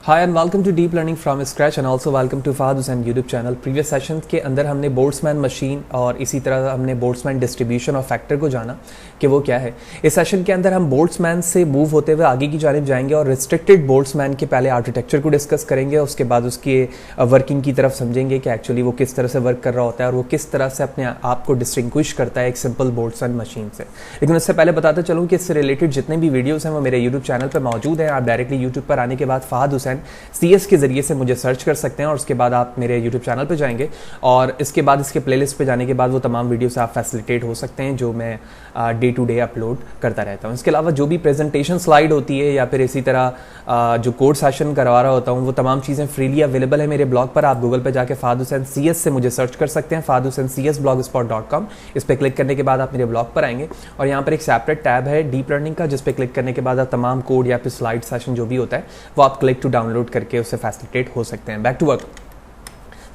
Hi and welcome to deep learning from scratch and also welcome to Fahad Hussain YouTube channel. Previous session के अंदर हमने Boltzmann machine और इसी तरह हमने बोल्ट्जमैन डिस्ट्रीब्यूशन और फैक्टर को जाना कि वो क्या है। इस सेशन के अंदर हम बोल्ट्जमैन से मूव होते हुए आगे की जानिब जाएंगे और रिस्ट्रिक्टेड बोल्ट्जमैन के पहले आर्किटेक्चर को डिस्कस करेंगे, उसके बाद उसकी वर्किंग की तरफ समझेंगे कि एक्चुअली वो किस तरह से वर्क कर रहा होता है और वो किस तरह से अपने आप को डिस्टिंग्विश करता है एक सिंपल बोल्ट्जमैन मशीन से। लेकिन उससे पहले बताते चलूँ कि इससे रिलेटेड जितने भी वीडियोज़ हैं वो मेरे यूट्यूब चैनल पर मौजूद हैं। आप डायरेक्टली यूट्यूब पर आने के बाद फहद हुसैन CS के जरिए से मुझे सर्च कर सकते हैं और उसके बाद आप मेरे YouTube चैनल पे जाएंगे और इसके बाद इसके प्लेलिस्ट पे जाने के बाद वो तमाम वीडियोस आप फैसिलिटेट हो सकते हैं जो मैं डे टू डे अपलोड करता रहता हूँ। इसके अलावा जो भी प्रेजेंटेशन स्लाइड होती है या फिर इसी तरह जो कोड सेशन करवा रहा होता हूँ वो तमाम चीज़ें फ्रीली अवेलेबल है मेरे ब्लॉग पर। आप गूगल पर जाके फहद हुसैन CS से मुझे सर्च कर सकते हैं, फहद हुसैन CS blogspot.com। इस पर क्लिक करने के बाद आप मेरे ब्लॉग पर आएंगे और यहाँ पर एक सेपरेट टैब है डीप लर्निंग का, जिस पर क्लिक करने के बाद आप तमाम कोड या फिर स्लाइड सेशन जो भी होता है वो आप क्लिक टू डाउनलोड करके उसे फैसिलिटेट हो सकते हैं। Back to work.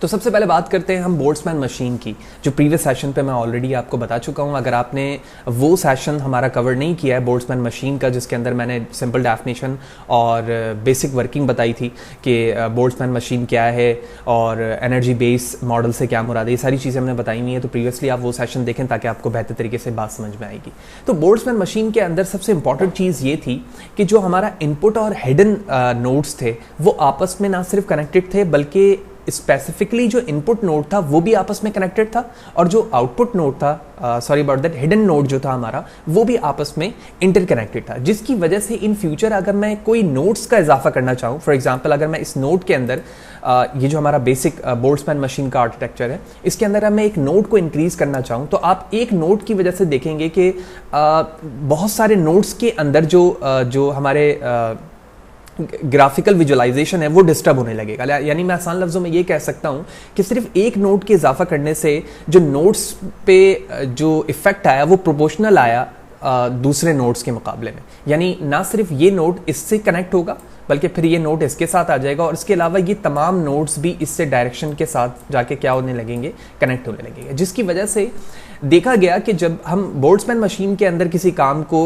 तो सबसे पहले बात करते हैं हम बोल्ट्जमैन मशीन की, जो प्रीवियस सेशन पे मैं ऑलरेडी आपको बता चुका हूं। अगर आपने वो सेशन हमारा कवर नहीं किया है बोल्ट्जमैन मशीन का, जिसके अंदर मैंने सिंपल डेफिनेशन और बेसिक वर्किंग बताई थी कि बोल्ट्जमैन मशीन क्या है और एनर्जी बेस मॉडल से क्या मुराद है, ये सारी चीज़ें हमने बताई हुई हैं। तो प्रीवियसली आप वो सेशन देखें ताकि आपको बेहतर तरीके से बात समझ में आएगी। तो बोल्ट्जमैन मशीन के अंदर सबसे इंपॉर्टेंट चीज़ ये थी कि जो हमारा इनपुट और हिडन नोड्स थे वो आपस में ना सिर्फ कनेक्टेड थे बल्कि स्पेसिफिकली जो इनपुट नोड था वो भी आपस में कनेक्टेड था और जो आउटपुट नोड था, sorry about that, hidden node जो था हमारा वो भी आपस में इंटरकनेक्टेड था, जिसकी वजह से इन फ्यूचर अगर मैं कोई नोड्स का इजाफा करना चाहूँ, फॉर एग्जांपल अगर मैं इस नोड के अंदर ये जो हमारा बेसिक बोल्ट्जमैन मशीन का आर्किटेक्चर है इसके अंदर अब मैं एक नोड को इंक्रीज करना चाहूँ तो आप एक नोड की वजह से देखेंगे कि बहुत सारे नोड्स के अंदर जो हमारे ग्राफिकल विजुअलाइजेशन है वो डिस्टर्ब होने लगेगा। यानी मैं आसान लफ्जों में ये कह सकता हूँ कि सिर्फ एक नोड के इजाफा करने से जो नोड्स पे जो इफेक्ट आया वो प्रोपोर्शनल आया दूसरे नोड्स के मुकाबले में। यानी ना सिर्फ ये नोड इससे कनेक्ट होगा बल्कि फिर ये नोड इसके साथ आ जाएगा और इसके अलावा ये तमाम नोड्स भी इससे डायरेक्शन के साथ जाके क्या होने लगेंगे, कनेक्ट होने लगेंगे। जिसकी वजह से देखा गया कि जब हम बोल्ट्जमैन मशीन के अंदर किसी काम को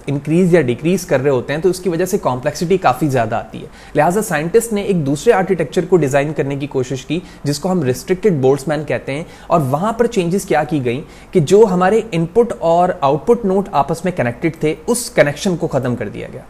इंक्रीज या डिक्रीज कर रहे होते हैं तो उसकी वजह से कॉम्प्लेक्सिटी काफ़ी ज़्यादा आती है। लिहाजा साइंटिस्ट ने एक दूसरे आर्किटेक्चर को डिज़ाइन करने की कोशिश की जिसको हम रिस्ट्रिक्टेड बोल्ट्जमैन कहते हैं और वहाँ पर चेंजेस क्या की गई कि जो हमारे इनपुट और आउटपुट नोड आपस में कनेक्टेड थे उस कनेक्शन को ख़त्म कर दिया गया।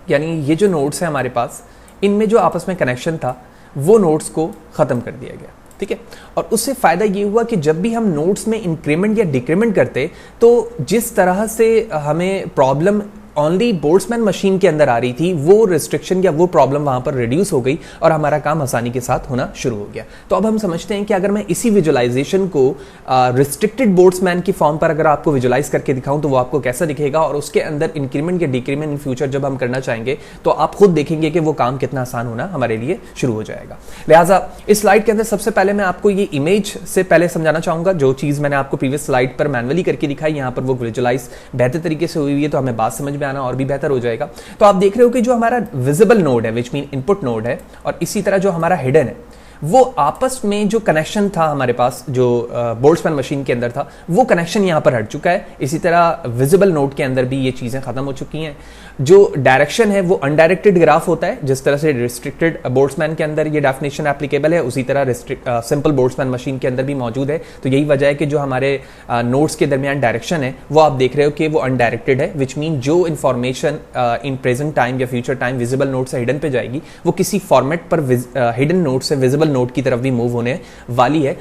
यानी ये जो नोड्स हैं हमारे पास इनमें जो आपस में कनेक्शन था वो नोड्स को ख़त्म कर दिया गया, ठीक है। और उससे फ़ायदा ये हुआ कि जब भी हम नोड्स में इंक्रीमेंट या डिक्रीमेंट करते तो जिस तरह से हमें प्रॉब्लम ओनली बोल्ट्जमैन मशीन के अंदर आ रही थी वो रिस्ट्रिक्शन या वो प्रॉब्लम वहां पर रिड्यूस हो गई और हमारा काम आसानी के साथ होना शुरू हो गया। तो अब हम समझते हैं कि अगर मैं इसी विजुअलाइजेशन को रिस्ट्रिक्टेड बोल्ट्जमैन की फॉर्म पर अगर आपको विजुअलाइज करके दिखाऊं तो वो आपको कैसा दिखेगा और उसके अंदर इंक्रीमेंट या डिक्रीमेंट इन फ्यूचर जब हम करना चाहेंगे तो आप खुद देखेंगे कि वो काम कितना आसान होना हमारे लिए शुरू हो जाएगा। लिहाजा इस स्लाइड के अंदर सबसे पहले मैं आपको ये इमेज से पहले समझाना चाहूंगा। जो चीज़ मैंने आपको प्रीवियस स्लाइड पर मैनुअली करके दिखाई यहाँ पर वो विजुअलाइज बेहतर तरीके से हुई है तो हमें बात समझ आना और भी बेहतर हो जाएगा। तो आप देख रहे हो कि जो हमारा विजिबल नोड है विच मीन इनपुट नोड है और इसी तरह जो हमारा हिडन है वो आपस में जो कनेक्शन था हमारे पास जो बोल्ट्जमैन मशीन के अंदर था वो कनेक्शन यहां पर हट चुका है। इसी तरह विजिबल नोड के अंदर भी ये चीजें खत्म हो चुकी हैं। जो डायरेक्शन है वो अनडायरेक्टेड ग्राफ होता है, जिस तरह से रिस्ट्रिक्टेड बोल्ट्जमैन के अंदर ये डेफिनेशन एप्लीकेबल है उसी तरह सिंपल बोल्ट्जमैन मशीन के अंदर भी मौजूद है। तो यही वजह है कि जो हमारे नोड्स के दरमियान डायरेक्शन है वो आप देख रहे हो कि वो अनडायरेक्टेड है, विच मीन जो इन्फॉर्मेशन इन प्रेजेंट टाइम या फ्यूचर टाइम विजिबल नोड से हिडन पे जाएगी वो किसी फॉर्मेट पर हिडन नोड से विजिबल नोड की तरफ भी मूव होने वाली है।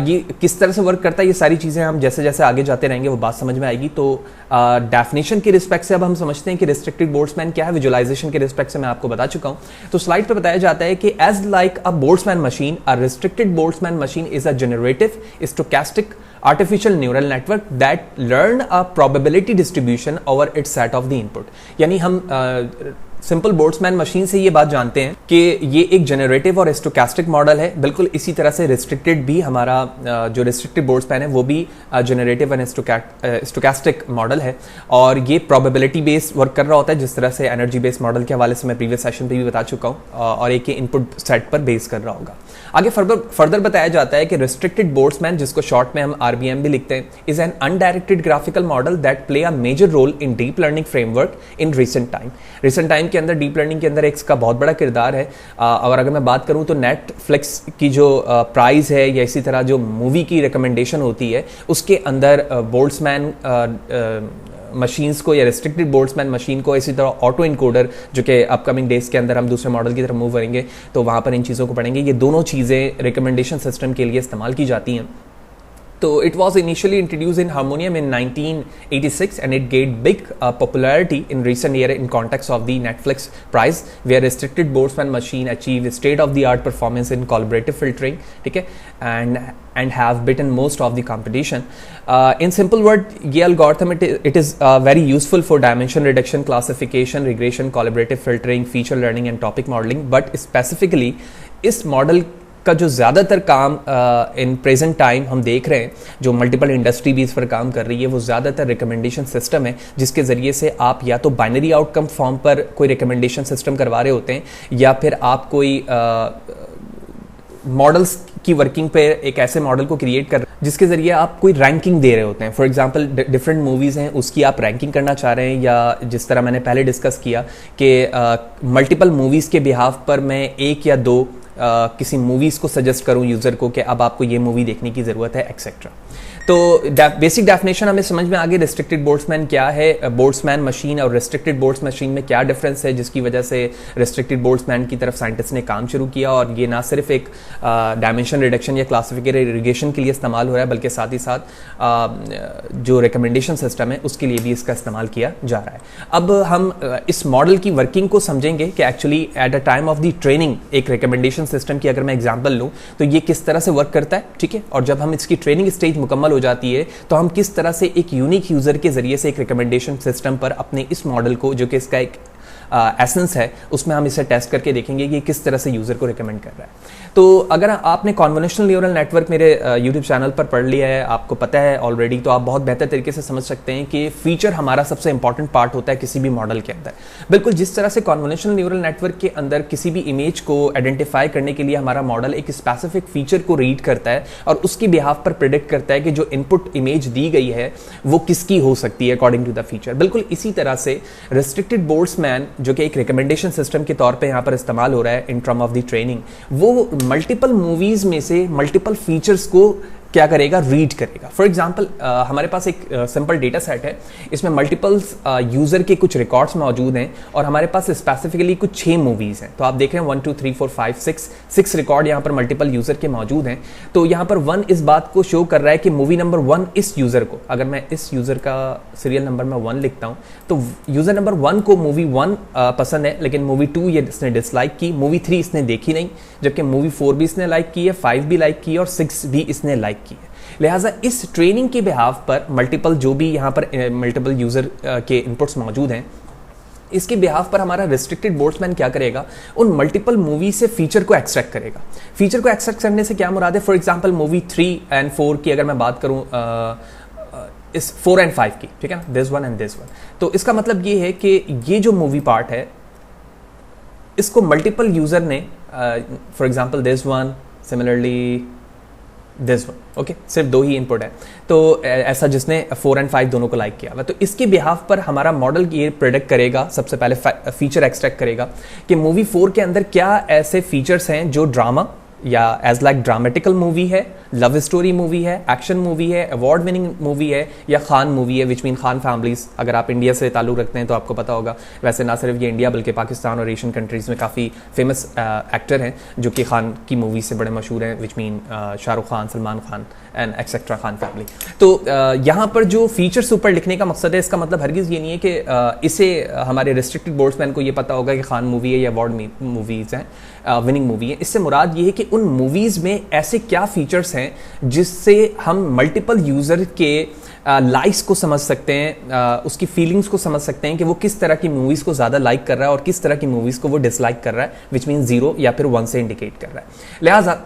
ये किस तरह से वर्क करता है ये सारी चीजें हम जैसे जैसे आगे जाते रहेंगे वो बात समझ में आएगी। तो डेफिनेशन के रिस्पेक्ट से अब हम समझते हैं कि रिस्ट्रिक्टेड बोल्ट्जमैन क्या है। विजुअलाइजेशन के रिस्पेक्ट से मैं आपको बता चुका हूं। तो स्लाइड पे बताया जाता है कि as like a Boltzmann machine a restricted Boltzmann machine is a generative stochastic artificial neural network that learn a probability distribution over its set of the input। यानी हम सिंपल बोल्ट्जमैन मशीन से ये बात जानते हैं कि ये एक जनरेटिव और स्टोकेस्टिक मॉडल है। बिल्कुल इसी तरह से रिस्ट्रिक्टेड भी हमारा जो रिस्ट्रिक्टेड बोल्ट्जमैन है वो भी जनरेटिव एंड स्टोकेस्टिक मॉडल है और ये प्रोबेबिलिटी बेस्ड वर्क कर रहा होता है जिस तरह से एनर्जी बेस्ड मॉडल के हवाले से मैं प्रीवियस सेशन पे भी बता चुका हूँ और एक इनपुट सेट पर बेस कर रहा होगा। आगे फर्दर बताया जाता है कि रिस्ट्रिक्टेड बोल्ट्जमैन, जिसको शॉर्ट में हम RBM भी लिखते हैं, is an undirected graphical model that play a major role in deep learning framework in recent time. Recent time के अंदर, डीप लर्निंग के अंदर इसका बहुत बड़ा किरदार है। और अगर मैं बात करूं तो नेटफ्लिक्स की जो प्राइस है या इसी तरह जो मूवी की रिकमेंडेशन होती है उसके अंदर बोल्ट्जमैन मशीन्स को या रिस्ट्रिक्टेड बोल्ट्जमैन मशीन को, इसी तरह ऑटो इनकोडर जो कि अपकमिंग डेज के अंदर हम दूसरे मॉडल की तरफ मूव करेंगे तो वहाँ पर इन चीज़ों को पढ़ेंगे। ये दोनों चीज़ें रिकमेंडेशन सिस्टम के लिए इस्तेमाल की जाती हैं। तो it was initially introduced in Harmonium in 1986 and it gained big popularity in recent year in context of the Netflix prize where restricted Boltzmann machine achieved state-of-the-art performance in collaborative filtering, ठीक है, and have beaten most of the competition. In simple word, ये algorithm it is very useful for dimension reduction, classification, regression, collaborative filtering, feature learning and topic modeling. But specifically इस model का जो ज़्यादातर काम in present time हम देख रहे हैं, जो मल्टीपल इंडस्ट्री भी इस पर काम कर रही है, वो ज़्यादातर रिकमेंडेशन सिस्टम है जिसके ज़रिए से आप या तो बाइनरी आउटकम फॉर्म पर कोई रिकमेंडेशन सिस्टम करवा रहे होते हैं या फिर आप कोई मॉडल्स की वर्किंग पे एक ऐसे मॉडल को क्रिएट कर जिसके ज़रिए आप कोई रैंकिंग दे रहे होते हैं। फॉर एग्जांपल डिफरेंट मूवीज़ हैं उसकी आप रैंकिंग करना चाह रहे हैं, या जिस तरह मैंने पहले डिस्कस किया कि मल्टीपल मूवीज़ के बिहाफ पर मैं एक या दो किसी मूवीज़ को सजेस्ट करूं यूज़र को कि अब आपको ये मूवी देखने की ज़रूरत है एक्सेट्रा। तो बेसिक डेफिनेशन हमें समझ में आ गई रिस्ट्रिक्टेड बोल्ट्जमैन क्या है, बोल्ट्जमैन मशीन और रिस्ट्रिक्टेड बोल्ट्ज मशीन में क्या डिफरेंस है, जिसकी वजह से रिस्ट्रिक्टेड बोल्ट्जमैन की तरफ साइंटिस्ट ने काम शुरू किया। और ये ना सिर्फ एक डायमेंशन रिडक्शन या क्लासिफिकेशन इरिगेशन के लिए इस्तेमाल हो रहा है बल्कि साथ ही साथ जो रिकमेंडेशन सिस्टम है उसके लिए भी इसका इस्तेमाल किया जा रहा है। अब हम इस मॉडल की वर्किंग को समझेंगे कि actually at a time of the training एक रिकमेंडेशन सिस्टम की अगर मैं एग्जाम्पल लूँ तो ये किस तरह से वर्क करता है, ठीक है, और जब हम इसकी ट्रेनिंग स्टेज मुकम्मल हो जाती है तो हम किस तरह से एक यूनिक यूजर के जरिए से एक रिकमेंडेशन सिस्टम पर अपने इस मॉडल को, जो कि इसका एक एसेंस है, उसमें हम इसे टेस्ट करके देखेंगे कि किस तरह से यूजर को रिकमेंड कर रहा है। तो अगर आपने कॉन्वोल्यूशनल न्यूरल नेटवर्क मेरे यूट्यूब चैनल पर पढ़ लिया है, आपको पता है ऑलरेडी, तो आप बहुत बेहतर तरीके से समझ सकते हैं कि फीचर हमारा सबसे इंपॉर्टेंट पार्ट होता है किसी भी मॉडल के अंदर। बिल्कुल जिस तरह से कॉन्वोल्यूशनल न्यूरल नेटवर्क के अंदर किसी भी इमेज को आइडेंटिफाई करने के लिए हमारा मॉडल एक स्पेसिफिक फीचर को रीड करता है और उसकी बिहाफ पर प्रिडिक्ट करता है कि जो इनपुट इमेज दी गई है वो किसकी हो सकती है अकॉर्डिंग टू द फीचर। बिल्कुल इसी तरह से रिस्ट्रिक्टेड बोल्ट्जमैन जो कि एक रिकमेंडेशन सिस्टम के तौर पे यहाँ पर इस्तेमाल हो रहा है in term of the training, वो मल्टीपल मूवीज में से मल्टीपल फीचर्स को क्या करेगा, रीड करेगा। फॉर एग्जाम्पल हमारे पास एक सिंपल डेटा सेट है, इसमें मल्टीपल्स यूजर के कुछ रिकॉर्ड्स मौजूद हैं और हमारे पास स्पेसिफिकली कुछ 6 मूवीज हैं। तो आप देख रहे हैं 1 2 3 4 5 6 रिकॉर्ड यहाँ पर मल्टीपल यूजर के मौजूद हैं। तो यहाँ पर 1 इस बात को शो कर रहा है कि मूवी नंबर 1 इस यूजर को, अगर मैं इस यूजर का सीरियल नंबर में 1 लिखता हूँ तो यूजर नंबर 1 को मूवी 1 पसंद है, लेकिन मूवी 2 ये इसने डिसलाइक की, मूवी 3 इसने देखी नहीं, जबकि मूवी 4 भी इसने लाइक की है, 5 भी लाइक की है और 6 भी इसने लाइक की है। लिहाजा इस ट्रेनिंग के बिहाफ पर मल्टीपल जो भी यहाँ पर मल्टीपल यूजर के इनपुट्स मौजूद हैं, इसके बिहाफ पर हमारा रिस्ट्रिक्टेड बोल्ट्जमैन क्या करेगा, उन मल्टीपल मूवी से फीचर को एक्सट्रैक्ट करेगा। फीचर को एक्सट्रैक्ट करने से क्या मुराद है, फॉर एग्जांपल मूवी 3 और 4 की अगर मैं बात करूं इस 4 और 5 की, ठीक है ना, this one and this one, तो इसका मतलब ये है कि ये जो मूवी पार्ट है इसको मल्टीपल यूजर ने for example this one, similarly this one, okay, सिर्फ 2 ही इनपुट है, तो ऐसा जिसने 4 और 5 दोनों को लाइक किया हुआ, तो इसके बिहाफ पर हमारा मॉडल ये प्रेडिक्ट करेगा, सबसे पहले फीचर एक्सट्रैक्ट करेगा कि मूवी 4 के अंदर क्या ऐसे फीचर्स हैं जो ड्रामा या एज लाइक ड्रामेटिकल मूवी है, लव स्टोरी मूवी है, एक्शन मूवी है, अवार्ड विनिंग मूवी है या खान मूवी है, विच मीन खान फैमिलीज। अगर आप इंडिया से ताल्लुक रखते हैं तो आपको पता होगा, वैसे ना सिर्फ ये इंडिया बल्कि पाकिस्तान और एशियन कंट्रीज़ में काफ़ी फेमस एक्टर हैं जो कि खान की मूवी से बड़े मशहूर हैं, which mean Shahrukh Khan, Salman Khan and etcetera Khan family. तो यहाँ पर जो फीचर्स ऊपर लिखने का मकसद है, इसका मतलब हरगिज़ ये नहीं है कि इसे हमारे रिस्ट्रिक्टेड बोल्ट्जमैन को ये पता होगा कि खान मूवी है या अवार्ड मूवीज़ हैं, विनिंग मूवी है। इससे मुराद ये है कि उन मूवीज़ में ऐसे क्या फीचर्स हैं जिससे हम मल्टीपल यूज़र के लाइक्स को समझ सकते हैं, उसकी फीलिंग्स को समझ सकते हैं कि वो किस तरह की मूवीज़ को ज़्यादा लाइक कर रहा है और किस तरह की मूवीज़ को वो डिसलाइक कर रहा है, विच मीन 0 या फिर 1 से इंडिकेट कर रहा है। लिहाजा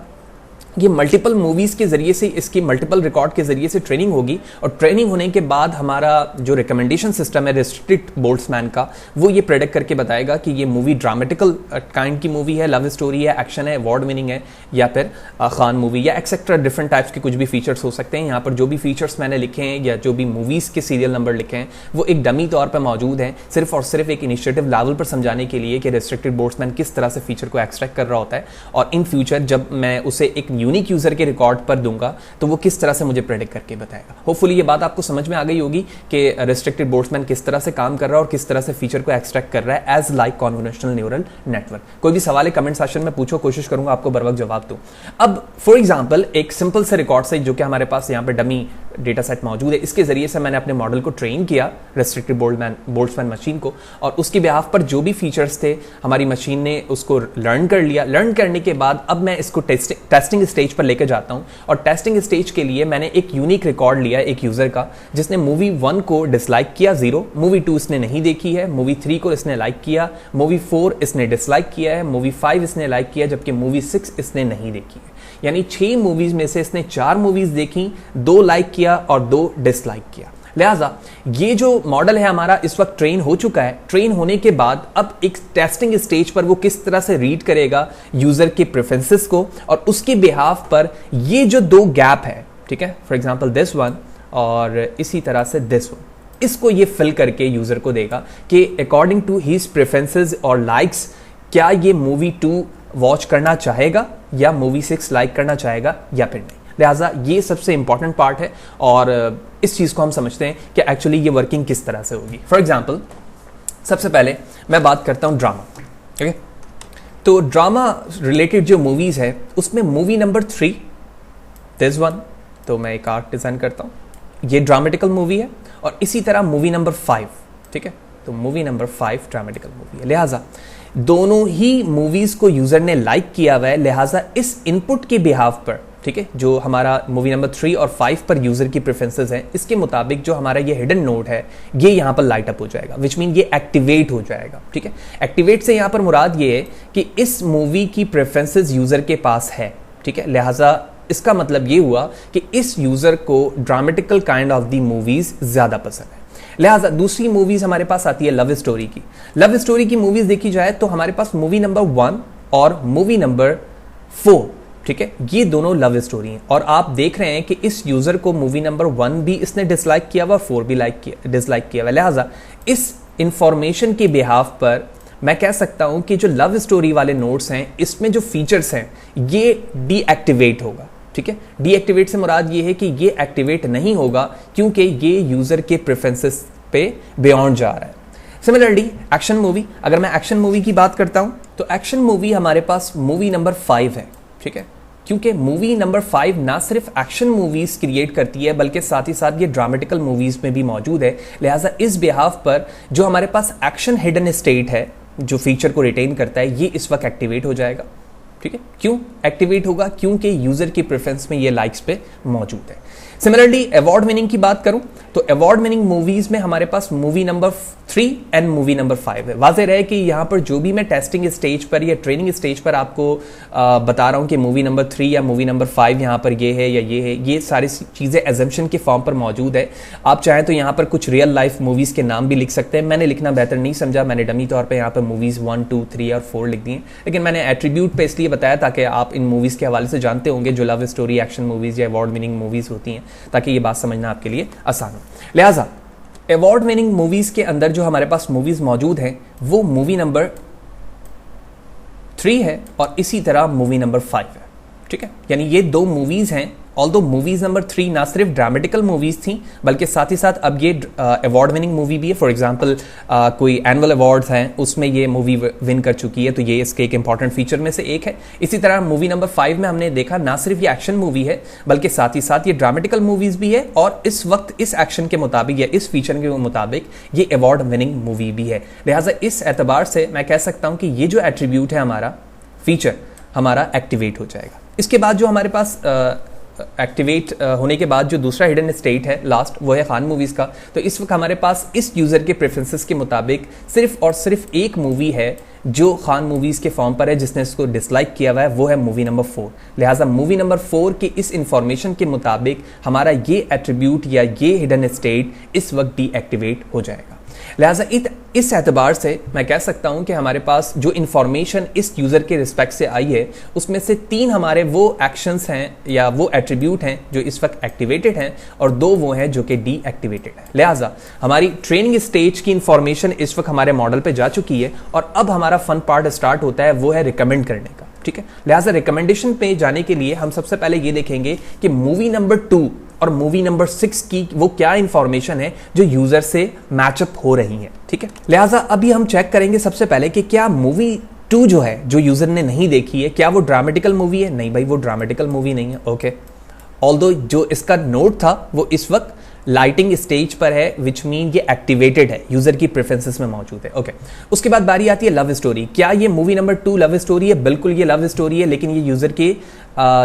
ये मल्टीपल मूवीज़ के ज़रिए से, इसकी मल्टीपल रिकॉर्ड के ज़रिए से ट्रेनिंग होगी और ट्रेनिंग होने के बाद हमारा जो रिकमेंडेशन सिस्टम है रिस्ट्रिक्टेड बोल्ट्समैन का, वो ये प्रेडिक्ट करके बताएगा कि ये मूवी ड्रामेटिकल काइंड की मूवी है, लव स्टोरी है, एक्शन है, अवार्ड विनिंग है, या फिर खान मूवी या एक्सेट्रा डिफरेंट टाइप्स के कुछ भी फीचर्स हो सकते हैं। यहाँ पर जो भी फीचर्स मैंने लिखे हैं या जो भी मूवीज़ के सीरियल नंबर लिखे हैं वो एक डमी तौर पर मौजूद हैं, सिर्फ और सिर्फ एक इनिशिएटिव लेवल पर समझाने के लिए कि रिस्ट्रिक्टेड बोल्ट्समैन किस तरह से फीचर को एक्सट्रैक्ट कर रहा होता है और इन फ्यूचर जब मैं उसे एक यूनिक यूज़र के रिकॉर्ड पर दूंगा तो वो किस तरह से मुझे प्रेडिक्ट करके बताएगा। होपफुली ये बात आपको समझ में आ गई होगी कि रिस्ट्रिक्टेड बोल्ट्समैन किस तरह से काम कर रहा है और किस तरह से फीचर को एक्सट्रैक्ट कर रहा है as like convolutional neural network. कोई भी सवाल है कमेंट सेक्शन में पूछो, कोशिश करूंगा आपको बर वक्त जवाब दूं। अब फॉर एग्जांपल एक सिंपल से रिकॉर्ड से जो कि हमारे पास यहाँ पे डमी डेटा सेट मौजूद है, इसके जरिए से मैंने अपने मॉडल को ट्रेन किया रिस्ट्रिक्टेड बोल्ट्समैन मशीन को, और उसके बिहाफ पर जो भी फीचर्स थे हमारी मशीन ने उसको लर्न कर लिया। लर्न करने के बाद अब मैं इसको टेस्टिंग स्टेज पर लेकर जाता हूं और टेस्टिंग स्टेज के लिए मैंने एक यूनिक रिकॉर्ड लिया एक यूजर का जिसने मूवी 1 को डिसलाइक किया 0, मूवी 2 इसने नहीं देखी है, मूवी 3 को इसने लाइक किया, मूवी 4 इसने डिसलाइक किया है, मूवी 5 इसने लाइक किया, जबकि मूवी 6 इसने नहीं देखी है। यानी 6 मूवीज में से इसने 4 मूवीज देखी, 2 लाइक किया और 2 डिसलाइक किया। लिहाजा ये जो मॉडल है हमारा इस वक्त ट्रेन हो चुका है। ट्रेन होने के बाद अब एक टेस्टिंग स्टेज पर वो किस तरह से रीड करेगा यूजर के प्रेफरेंसेस को और उसके बिहाफ पर ये जो 2 गैप है, ठीक है, फॉर एग्जांपल दिस वन और इसी तरह से दिस वन, इसको ये फिल करके यूजर को देगा कि अकॉर्डिंग टू हिज प्रेफरेंसेस और लाइक्स क्या ये मूवी 2 वॉच करना चाहेगा या मूवी 6 लाइक करना चाहेगा या फिर नहीं। लिहाजा ये सबसे इंपॉर्टेंट पार्ट है और इस चीज को हम समझते हैं कि एक्चुअली ये वर्किंग किस तरह से होगी। फॉर एग्जांपल सबसे पहले मैं बात करता हूं ड्रामा, ठीक है। तो ड्रामा रिलेटेड जो मूवीज है उसमें मूवी नंबर 3 दिस वन, तो मैं एक आर्ट डिजाइन करता हूं, ये ड्रामेटिकल मूवी है, और इसी तरह मूवी नंबर 5, ठीक है, तो मूवी नंबर 5 ड्रामेटिकल मूवी है। लिहाजा दोनों ही मूवीज को यूजर ने लाइक किया हुआ है, लिहाजा इस इनपुट के बिहाफ पर, ठीक है, जो हमारा मूवी नंबर 3 और 5 पर यूजर की प्रेफरेंसेस हैं, इसके मुताबिक जो हमारा ये हिडन नोड है ये यहाँ पर लाइट अप हो जाएगा, विच मीन ये एक्टिवेट हो जाएगा, ठीक है। एक्टिवेट से यहाँ पर मुराद ये है कि इस मूवी की प्रेफरेंसेस यूजर के पास है, ठीक है। लिहाजा इसका मतलब ये हुआ कि इस यूजर को dramatical kind of the movies ज्यादा पसंद है। लिहाजा दूसरी मूवीज हमारे पास आती है लव स्टोरी की। लव स्टोरी की मूवीज देखी जाए तो हमारे पास मूवी नंबर 1 और मूवी नंबर 4, ठीक है, ये दोनों लव स्टोरी हैं और आप देख रहे हैं कि इस यूजर को मूवी नंबर 1 भी इसने डिसलाइक किया हुआ, 4 भी डिसलाइक किया हुआ। लिहाजा इस इंफॉर्मेशन के बिहाफ पर मैं कह सकता हूं कि जो लव स्टोरी वाले नोट्स हैं इसमें जो फीचर्स हैं ये डीएक्टिवेट होगा, ठीक है। डीएक्टिवेट से मुराद ये है कि ये एक्टिवेट नहीं होगा क्योंकि ये यूजर के प्रेफरेंसेस पे बियॉन्ड जा रहा है। सिमिलरली एक्शन मूवी, अगर मैं एक्शन मूवी की बात करता हूं तो एक्शन मूवी हमारे पास मूवी नंबर 5 है, ठीक है, क्योंकि मूवी नंबर 5 ना सिर्फ एक्शन मूवीज क्रिएट करती है बल्कि साथ ही साथ ये ड्रामेटिकल मूवीज में भी मौजूद है। लिहाजा इस बिहाफ पर जो हमारे पास एक्शन हिडन स्टेट है जो फीचर को रिटेन करता है ये इस वक्त एक्टिवेट हो जाएगा, ठीक है। क्यों एक्टिवेट होगा? क्योंकि यूजर की प्रेफरेंस में ये लाइक्स पे मौजूद है। सिमिलरली अवार्ड विनिंग की बात करूं तो अवार्ड विनिंग मूवीज में हमारे पास movie number 3 and movie number 5 है। वाज़ेह रहे कि यहां पर जो भी मैं टेस्टिंग स्टेज पर या ट्रेनिंग स्टेज पर आपको बता रहा हूं कि मूवी नंबर 3 या मूवी नंबर 5 यहां पर ये है या ये है, ये सारी चीजें एजम्पशन के फॉर्म पर मौजूद है। आप चाहें तो यहां पर कुछ रियल लाइफ मूवीज के नाम भी लिख सकते हैं। मैंने लिखना बेहतर नहीं समझा, मैंने डमी तौर पर यहां पर मूवीज 1, 2, 3 और 4 लिख दिए, लेकिन मैंने एट्रीब्यूट पे इसलिए बताया ताकि आप इन मूवीज के हवाले से जानते होंगे जो लव स्टोरी एक्शन मूवीज या अवार्ड विनिंग मूवीज होती हैं, ताकि ये बात समझना आपके लिए आसान हो। लिहाजा अवार्ड विनिंग मूवीज के अंदर जो हमारे पास मूवीज मौजूद हैं वो मूवी नंबर 3 है और इसी तरह मूवी नंबर 5 है, ठीक है। यानी ये 2 मूवीज हैं। ऑल्दो मूवीज नंबर 3 ना सिर्फ ड्रामेटिकल मूवीज थी बल्कि साथ ही साथ अब ये अवार्ड विनिंग मूवी भी है। फॉर एग्जांपल कोई एनुअल अवार्ड्स हैं उसमें ये मूवी विन कर चुकी है, तो ये इसके एक इंपॉर्टेंट फीचर में से एक है। इसी तरह मूवी नंबर 5 में हमने देखा ना सिर्फ ये एक्शन मूवी है बल्कि साथ ही साथ ये ड्रामेटिकल मूवीज भी है और इस वक्त इस एक्शन के मुताबिक या इस फीचर के मुताबिक ये अवार्ड विनिंग मूवी भी है। लिहाजा इस एतबार से मैं कह सकता हूं कि ये जो एट्रीब्यूट है हमारा फीचर हमारा एक्टिवेट हो जाएगा। इसके बाद जो हमारे पास एक्टिवेट होने के बाद जो दूसरा हिडन स्टेट है लास्ट, वो है खान मूवीज का। तो इस वक्त हमारे पास इस यूजर के प्रेफरेंसेस के मुताबिक सिर्फ और सिर्फ एक मूवी है जो खान मूवीज़ के फॉर्म पर है, जिसने इसको डिसलाइक किया हुआ है वो है मूवी नंबर 4। लिहाजा मूवी नंबर 4 की इस इंफॉर्मेशन के मुताबिक हमारा ये एट्रीब्यूट या ये हिडन स्टेट इस वक्त डीएक्टिवेट हो जाएगा। लिहाजा इस एतबार से मैं कह सकता हूं कि हमारे पास जो इंफॉर्मेशन इस यूज़र के रिस्पेक्ट से आई है उसमें से 3 हमारे वो एक्शंस हैं या वो एट्रीब्यूट हैं जो इस वक्त एक्टिवेटेड हैं और 2 वो हैं जो कि डीएक्टिवेटेड हैं। लिहाजा हमारी ट्रेनिंग स्टेज की इंफॉर्मेशन इस वक्त हमारे मॉडल पे जा चुकी है और अब हमारा फन पार्ट स्टार्ट होता है, वो है रिकमेंड करने का। ठीक है, लिहाजा रिकमेंडेशन पे जाने के लिए हम सबसे पहले ये देखेंगे कि मूवी नंबर 2 और मूवी नंबर 6 की वो क्या इंफॉर्मेशन है जो यूजर से मैचअप हो रही है। ठीक है, लिहाजा अभी हम चेक करेंगे सबसे पहले कि क्या मूवी 2 जो है जो यूजर ने नहीं देखी है क्या वो ड्रामेटिकल मूवी है। नहीं भाई, वो ड्रामेटिकल मूवी नहीं है। ओके, ऑल्दो जो इसका नोट था वो इस वक्त लाइटिंग स्टेज पर है, विच मीन ये एक्टिवेटेड है, यूजर की प्रेफरेंसेस में मौजूद है। ओके, उसके बाद बारी आती है लव स्टोरी। क्या ये मूवी नंबर 2 लव स्टोरी है? बिल्कुल ये लव स्टोरी है, लेकिन ये यूजर के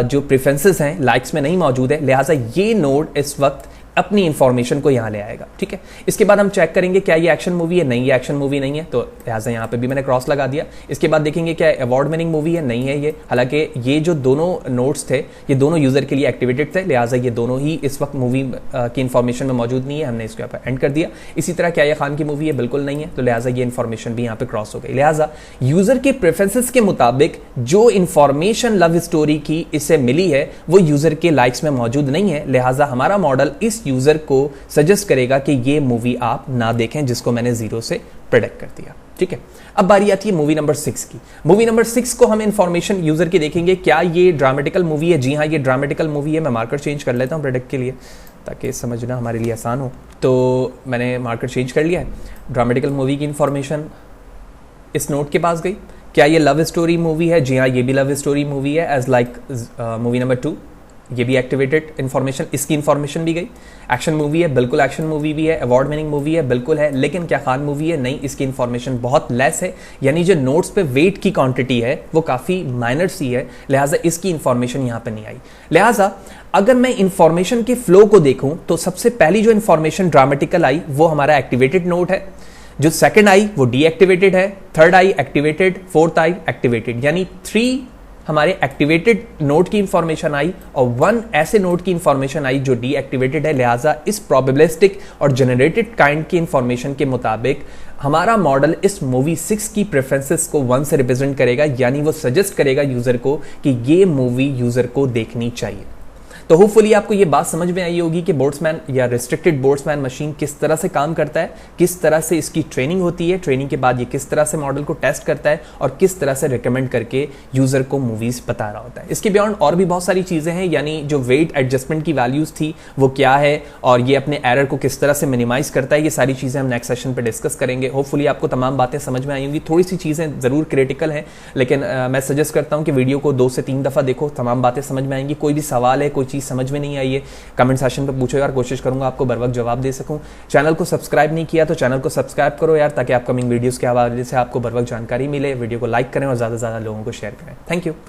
जो प्रेफरेंसेस हैं लाइक्स में नहीं मौजूद है। लिहाजा ये नोड इस वक्त अपनी इंफॉर्मेशन को यहां ले आएगा। ठीक है, इसके बाद हम चेक करेंगे क्या ये एक्शन मूवी है। नहीं, ये एक्शन मूवी नहीं है, तो लिहाजा यहां पे भी मैंने क्रॉस लगा दिया। इसके बाद देखेंगे क्या अवार्ड विनिंग मूवी है। नहीं है ये, हालांकि ये जो दोनों नोट्स थे ये दोनों यूजर के लिए एक्टिवेटेड थे, लिहाजा ये दोनों ही इस वक्त मूवी की इंफॉर्मेशन में मौजूद नहीं है, हमने इसके ऊपर एंड कर दिया। इसी तरह क्या ये खान की मूवी है? बिल्कुल नहीं है, तो लिहाजा ये इंफॉर्मेशन भी यहाँ पे क्रॉस हो गई। लिहाजा यूजर के प्रेफरेंसेस के मुताबिक जो इंफॉर्मेशन लव स्टोरी की इसे मिली है वो यूजर के लाइक्स में मौजूद नहीं है, लिहाजा हमारा मॉडल इस यूजर को सजेस्ट करेगा कि ये मूवी आप ना देखें, जिसको मैंने 0 से प्रेडिक्ट कर दिया। ठीक है, अब बारी आती है मूवी नंबर 6 की। मूवी नंबर 6 को हम इंफॉर्मेशन यूजर की देखेंगे, क्या ये ड्रामेटिकल मूवी है? जी हाँ, ये ड्रामेटिकल मूवी है। मैं मार्कर चेंज कर लेता हूं प्रेडिक्ट के लिए ताकि समझना हमारे लिए आसान हो। तो मैंने मार्कर चेंज कर लिया है। ड्रामेटिकल मूवी की इंफॉर्मेशन इस नोट के पास गई। क्या ये लव स्टोरी मूवी है? जी हाँ, ये भी लव स्टोरी मूवी है, एज लाइक मूवी नंबर 2। ये भी एक्टिवेटेड इंफॉर्मेशन, इसकी इंफॉर्मेशन भी गई। एक्शन मूवी है? बिल्कुल एक्शन मूवी भी है। अवार्ड विनिंग मूवी है? बिल्कुल है। लेकिन क्या खान मूवी है? नहीं, इसकी इंफॉर्मेशन बहुत लेस है, यानी जो नोट्स पे वेट की क्वांटिटी है वो काफ़ी माइनर सी है, लिहाजा इसकी इंफॉर्मेशन यहाँ पे नहीं आई। लिहाजा अगर मैं इंफॉर्मेशन के फ्लो को देखूं तो सबसे पहली जो इंफॉर्मेशन ड्रामेटिकल आई वो हमारा एक्टिवेटेड नोट है, जो सेकंड आई वो डीएक्टिवेटेड है, थर्ड आई एक्टिवेटेड, फोर्थ आई एक्टिवेटेड, यानी 3 हमारे एक्टिवेटेड नोट की इंफॉर्मेशन आई और 1 ऐसे नोट की इंफॉर्मेशन आई जो डीएक्टिवेटेड है। लिहाजा इस प्रोबेबिलिस्टिक और जनरेटेड काइंड की इंफॉर्मेशन के मुताबिक हमारा मॉडल इस मूवी 6 की प्रेफरेंसेस को 1 से रिप्रेजेंट करेगा, यानी वो सजेस्ट करेगा यूजर को कि ये मूवी यूजर को देखनी चाहिए। तो होपफुली आपको ये बात समझ में आई होगी कि बोर्ड्समैन या रिस्ट्रिक्टेड बोर्ड्समैन मशीन किस तरह से काम करता है, किस तरह से इसकी ट्रेनिंग होती है, ट्रेनिंग के बाद ये किस तरह से मॉडल को टेस्ट करता है और किस तरह से रिकमेंड करके यूजर को मूवीज बता रहा होता है। इसके बियॉन्ड और भी बहुत सारी चीजें हैं, यानी जो वेट एडजस्टमेंट की वैल्यूज थी वो क्या है और ये अपने एरर को किस तरह से मिनिमाइज करता है, ये सारी चीजें हम नेक्स्ट सेशन पे डिस्कस करेंगे। होपफुली आपको तमाम बातें समझ में आई होंगी। थोड़ी सी चीजें जरूर क्रिटिकल हैं, लेकिन मैं सजेस्ट करता हूं कि वीडियो को 2 से 3 दफा देखो, तमाम बातें समझ में आएंगी। कोई भी सवाल है, कोई चीज समझ में नहीं आई है, कमेंट सेक्शन पे पूछो यार, कोशिश करूंगा आपको बर वक्त जवाब दे सकूं। चैनल को सब्सक्राइब नहीं किया तो चैनल को सब्सक्राइब करो यार, ताकि अपकमिंग वीडियोस के हवाले से आपको बर वक्त जानकारी मिले। वीडियो को लाइक करें और ज्यादा से ज्यादा लोगों को शेयर करें। Thank you.